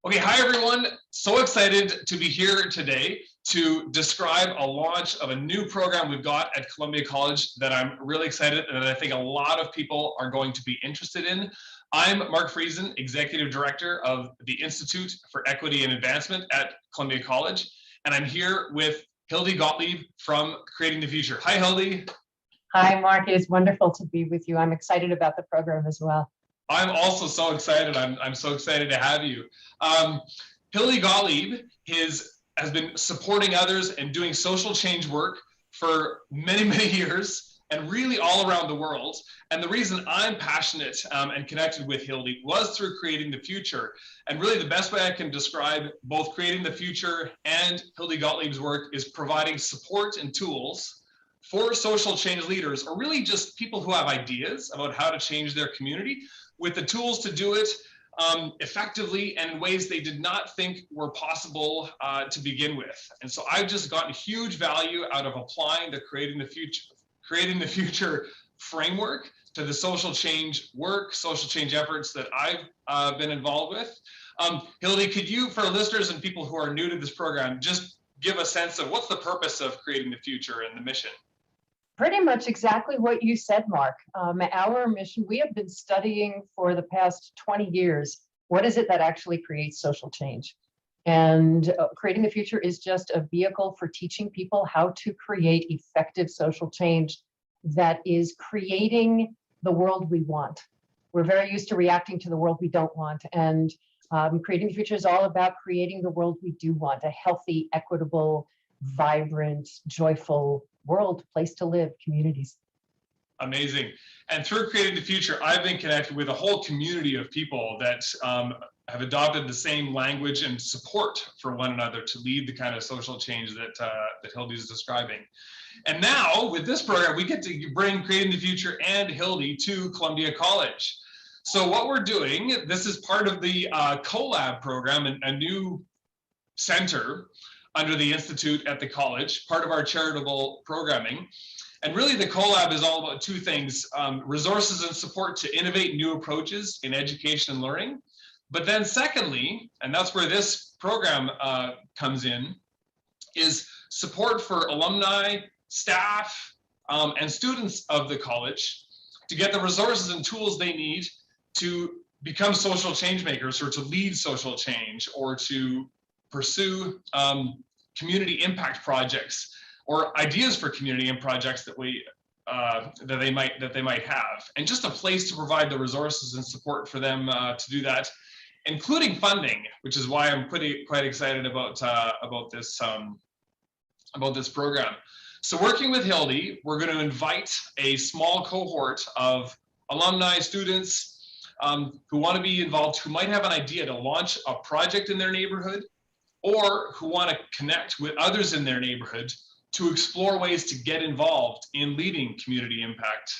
Okay, hi everyone. So excited to be here today to describe a launch of a new program we've got at Columbia College that I'm really excited and that I think a lot of people are going to be interested in. I'm Mark Friesen, Executive Director of the Institute for Equity and Advancement at Columbia College, and I'm here with Hildy Gottlieb from Creating the Future. Hi, Hildy. Hi, Mark. It is wonderful to be with you. I'm excited about the program as well. I'm also so excited. I'm so excited to have you. Hildy Gottlieb has been supporting others and doing social change work for many, many years and really all around the world. And the reason I'm passionate and connected with Hildy was through Creating the Future. And really the best way I can describe both Creating the Future and Hildy Gottlieb's work is providing support and tools for social change leaders, or really just people who have ideas about how to change their community, with the tools to do it effectively and in ways they did not think were possible to begin with. And so I've just gotten huge value out of applying the Creating the Future framework to the social change work, social change efforts that I've been involved with. Hildy, could you, for listeners and people who are new to this program, just give a sense of what's the purpose of Creating the Future and the mission? Pretty much exactly what you said, Mark. Our mission, we have been studying for the past 20 years, what is it that actually creates social change? And Creating the Future is just a vehicle for teaching people how to create effective social change that is creating the world we want. We're very used to reacting to the world we don't want. And Creating the Future is all about creating the world we do want, a healthy, equitable, vibrant, joyful world, place to live, communities. Amazing. And through Creating the Future, I've been connected with a whole community of people that have adopted the same language and support for one another to lead the kind of social change that Hildy is describing. And now with this program, we get to bring Creating the Future and Hildy to Columbia College. So what we're doing, this is part of the CoLab program, a new center under the Institute at the college, part of our charitable programming. And really the CoLab is all about two things, resources and support to innovate new approaches in education and learning. But then secondly, and that's where this program comes in, is support for alumni, staff, and students of the college to get the resources and tools they need to become social change makers, or to lead social change, or to pursue community impact projects or ideas for community impact projects that they might have, and just a place to provide the resources and support for them to do that, including funding, which is why I'm quite excited about this program. So working with Hildy, we're going to invite a small cohort of alumni, students who want to be involved, who might have an idea to launch a project in their neighborhood, or who want to connect with others in their neighborhood to explore ways to get involved in leading community impact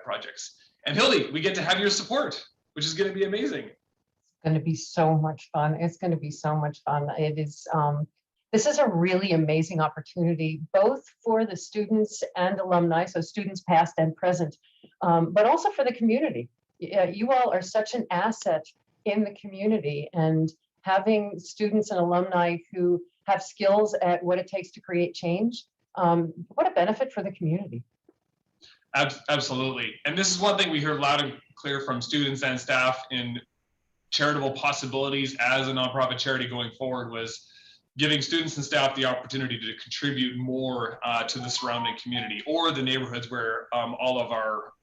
projects. And Hildy, we get to have your support, which is going to be amazing. It's going to be so much fun. It's going to be so much fun. It is. This is a really amazing opportunity, both for the students and alumni, so students past and present, but also for the community. You all are such an asset in the community, and having students and alumni who have skills at what it takes to create change, what a benefit for the community. Absolutely. And this is one thing we hear loud and clear from students and staff in charitable possibilities as a nonprofit charity going forward, was giving students and staff the opportunity to contribute more to the surrounding community, or the neighborhoods where all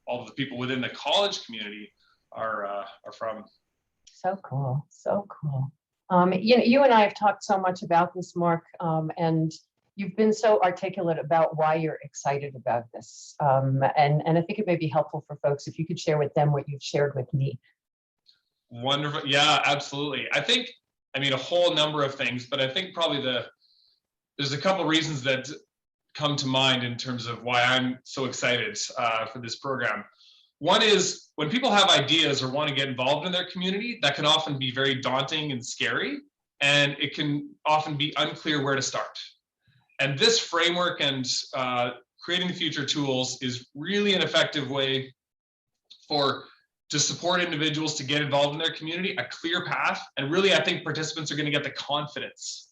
of the people within the college community are from. So cool, so cool. You and I have talked so much about this, Mark, and you've been so articulate about why you're excited about this. And I think it may be helpful for folks if you could share with them what you've shared with me. Wonderful. Yeah, absolutely. I mean, a whole number of things, but I think probably there's a couple reasons that come to mind in terms of why I'm so excited for this program. One is, when people have ideas or want to get involved in their community, that can often be very daunting and scary, and it can often be unclear where to start. And this framework and Creating the Future tools is really an effective way to support individuals to get involved in their community, a clear path, and really I think participants are going to get the confidence.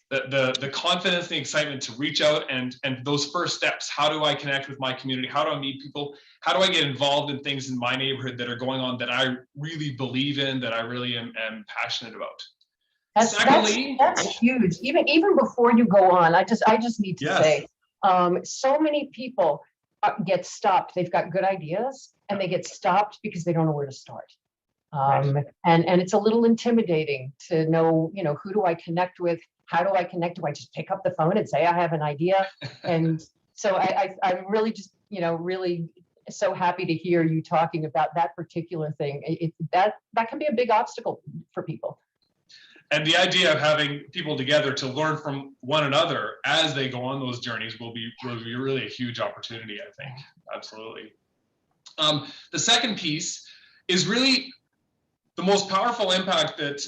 The confidence, the excitement to reach out and those first steps. How do I connect with my community? How do I meet people? How do I get involved in things in my neighborhood that are going on that I really believe in, that I really am passionate about? Secondly, that's huge. Even before you go on, I just need to say, so many people get stopped. They've got good ideas and they get stopped because they don't know where to start. And it's a little intimidating to know, who do I connect with? How do I connect? Do I just pick up the phone and say I have an idea? And so I'm really just, really so happy to hear you talking about that particular thing. That can be a big obstacle for people. And the idea of having people together to learn from one another as they go on those journeys will be really a huge opportunity, I think. Absolutely. The second piece is really the most powerful impact that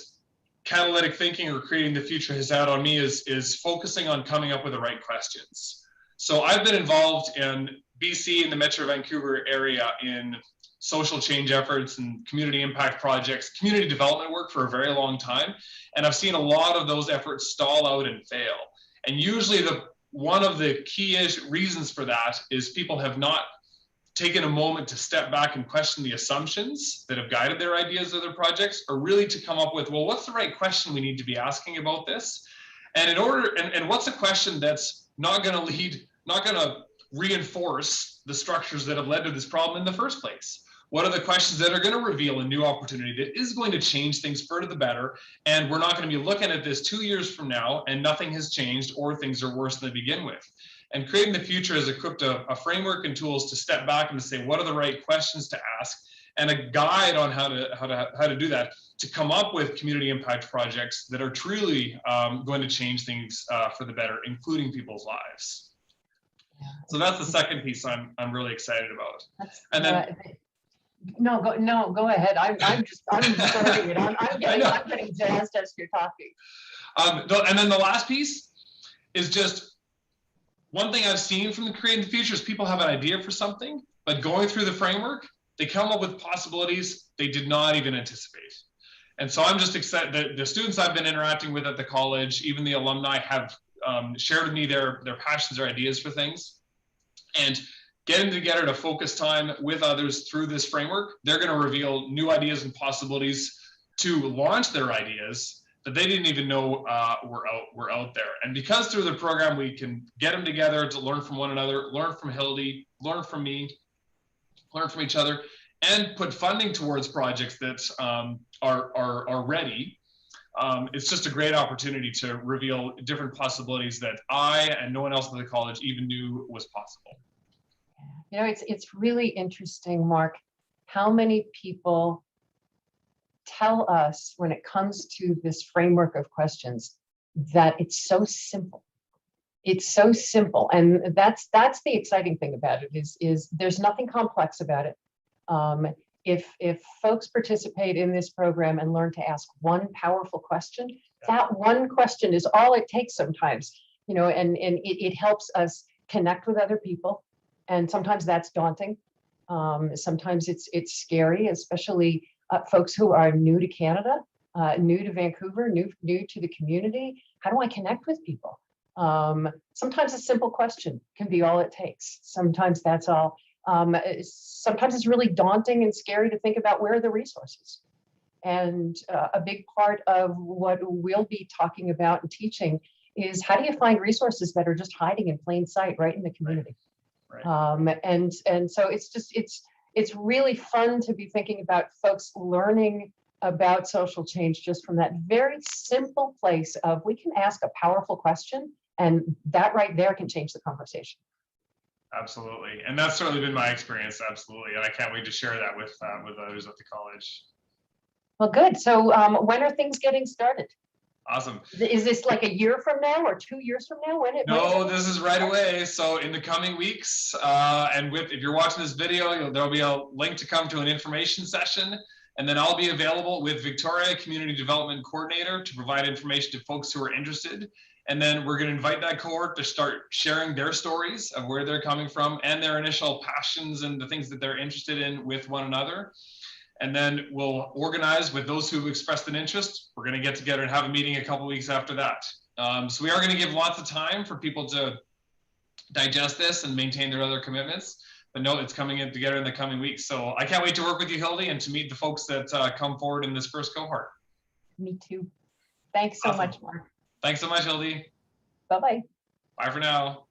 catalytic thinking or creating the future has had on me is focusing on coming up with the right questions. So I've been involved in BC and the Metro Vancouver area in social change efforts and community impact projects, community development work for a very long time. And I've seen a lot of those efforts stall out and fail. And usually one of the key reasons for that is people have not taken a moment to step back and question the assumptions that have guided their ideas or their projects, or really to come up with, well, what's the right question we need to be asking about this? And and what's a question that's not going to reinforce the structures that have led to this problem in the first place? What are the questions that are going to reveal a new opportunity that is going to change things for the better? And we're not going to be looking at this 2 years from now and nothing has changed or things are worse than they begin with. And creating the future has equipped a framework and tools to step back and to say, what are the right questions to ask, and a guide on how to do that, to come up with community impact projects that are truly going to change things for the better, including people's lives. So that's the second piece I'm really excited about. And then no, go ahead. I'm starting it. I'm getting jazzed as you're talking. And then the last piece is just one thing I've seen from the Creating the Future is people have an idea for something, but going through the framework, they come up with possibilities they did not even anticipate. And so I'm just excited that the students I've been interacting with at the college, even the alumni, have shared with me their passions or ideas for things. And getting together to focus time with others through this framework, they're going to reveal new ideas and possibilities to launch their ideas that they didn't even know were out there. And because through the program, we can get them together to learn from one another, learn from Hildy, learn from me, learn from each other, and put funding towards projects that are ready. It's just a great opportunity to reveal different possibilities that I and no one else at the college even knew was possible. It's really interesting, Mark, how many people tell us when it comes to this framework of questions that it's so simple. It's so simple. And that's the exciting thing about it is there's nothing complex about it. If folks participate in this program and learn to ask one powerful question, that one question is all it takes sometimes, and it helps us connect with other people. And sometimes that's daunting. Sometimes it's scary, especially folks who are new to Canada, new to Vancouver, new to the community. How do I connect with people? Sometimes a simple question can be all it takes. Sometimes that's all. Sometimes it's really daunting and scary to think about where are the resources. And a big part of what we'll be talking about and teaching is how do you find resources that are just hiding in plain sight right in the community. Right. And so it's really fun to be thinking about folks learning about social change just from that very simple place of we can ask a powerful question and that right there can change the conversation. Absolutely. And that's certainly been my experience. Absolutely. And I can't wait to share that with others at the college. Well, good. So when are things getting started? Awesome. Is this like a year from now or 2 years from now? No, this is right away. So in the coming weeks, and if you're watching this video, there'll be a link to come to an information session. And then I'll be available with Victoria, Community Development Coordinator, to provide information to folks who are interested. And then we're going to invite that cohort to start sharing their stories of where they're coming from and their initial passions and the things that they're interested in with one another. And then we'll organize with those who've expressed an interest. We're going to get together and have a meeting a couple weeks after that. So we are going to give lots of time for people to digest this and maintain their other commitments. But no, it's coming in together in the coming weeks. So I can't wait to work with you, Hildy, and to meet the folks that come forward in this first cohort. Me too. Thanks so much, Mark. Thanks so much, Hildy. Bye-bye. Bye for now.